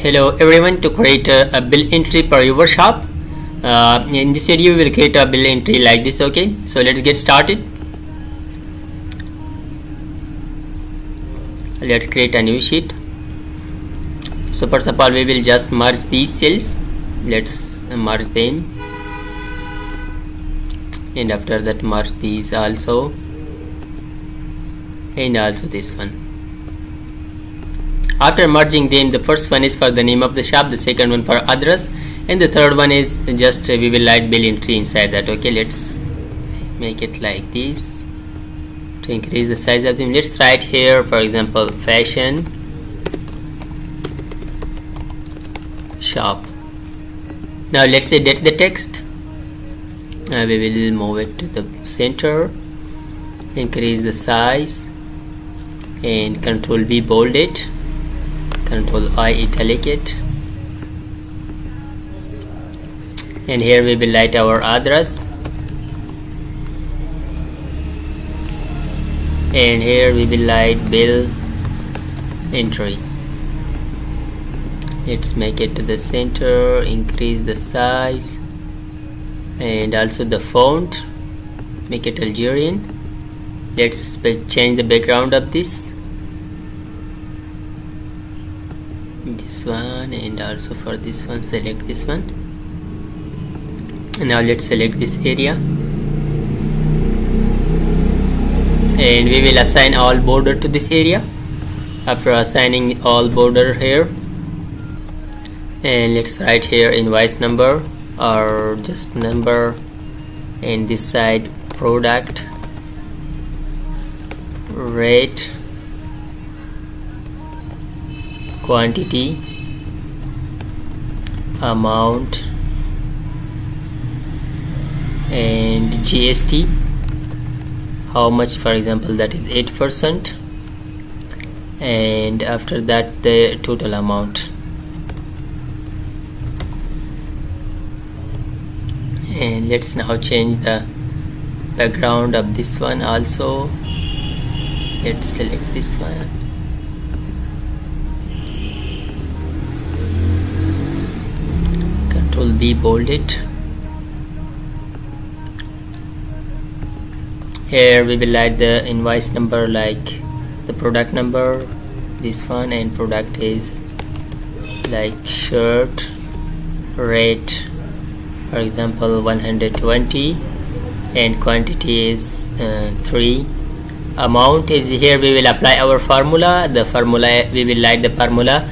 Hello everyone, to create a bill entry per your shop. In this video we will create a bill entry like this. Okay, so let's get started. Let's create a new sheet. So first of all we will just merge these cells. Let's merge them, and after that merge these also, and also this one. After merging them, the first one is for the name of the shop, the second one for address, and the third one is just we will write bill entry inside that. Okay, let's make it like this to increase the size of them. Let's write here, for example, fashion shop. Now let's edit the text. We will move it to the center, increase the size, and Control V bold it, Control I italic it, and here we will write our address, and here we will write bill entry. Let's make it to the center, increase the size, and also the font, make it Algerian. Let's change the background of this one, and also for this one select this one. Now let's select this area, and we will assign all border to this area. After assigning all border here, and let's write here invoice number or just number, and this side product, rate, quantity, amount, and GST, how much, for example that is 8%, and after that the total amount. And let's now change the background of this one also. Let's select this one, Control B bold it. Here we will write the invoice number like the product number, this one, and product is like shirt, rate for example 120, and quantity is 3. Amount is here we will apply our formula. The formula we will write the formula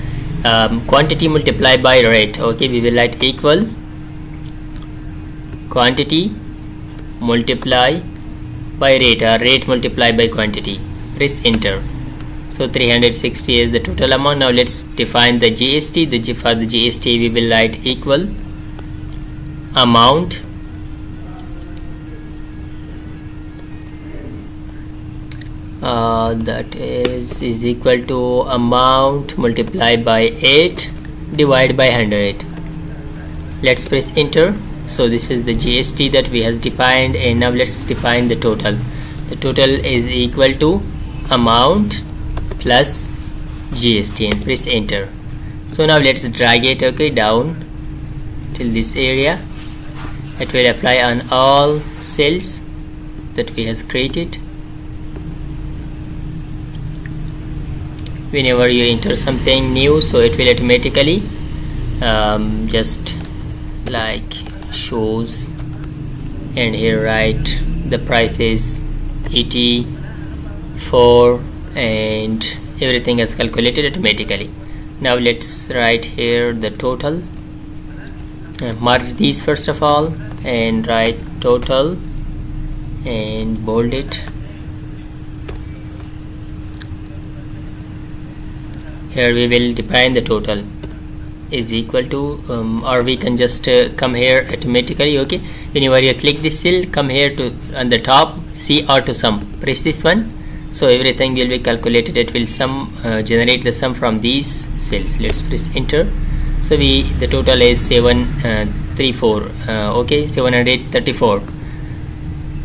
quantity multiplied by rate. Okay, we will write equal quantity multiply by rate, or rate multiplied by quantity. Press enter. So 360 is the total amount. Now let's define the GST. For the GST we will write equal amount that is equal to amount multiplied by 8 divided by 100. Let's press enter. So this is the GST that we has defined, and now let's define the total. The total is equal to amount plus GST, and press enter. So now let's drag it down till this area. It will apply on all cells that we has created. Whenever you enter something new, so it will automatically just like shows, and here write the price is 84, and everything is calculated automatically. Now let's write here the total. Merge these first of all, and write total and bold it. Here we will define the total is equal to or we can just come here automatically. Okay, whenever you click this cell, come here to on the top, see auto sum, press this one, so everything will be calculated. It will generate the sum from these cells. Let's press enter. So the total is 734. Okay, 734.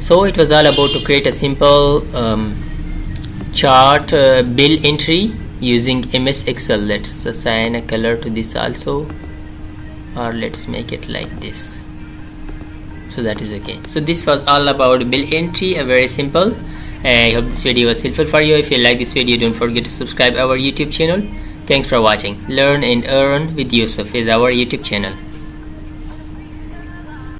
So it was all about to create a simple chart bill entry using MS Excel. Let's assign a color to this also, or let's make it like this, so that is okay. So this was all about bill entry, a very simple. I hope this video was helpful for you. If you like this video, don't forget to subscribe our YouTube channel. Thanks for watching. Learn and earn with Yusuf is our YouTube channel.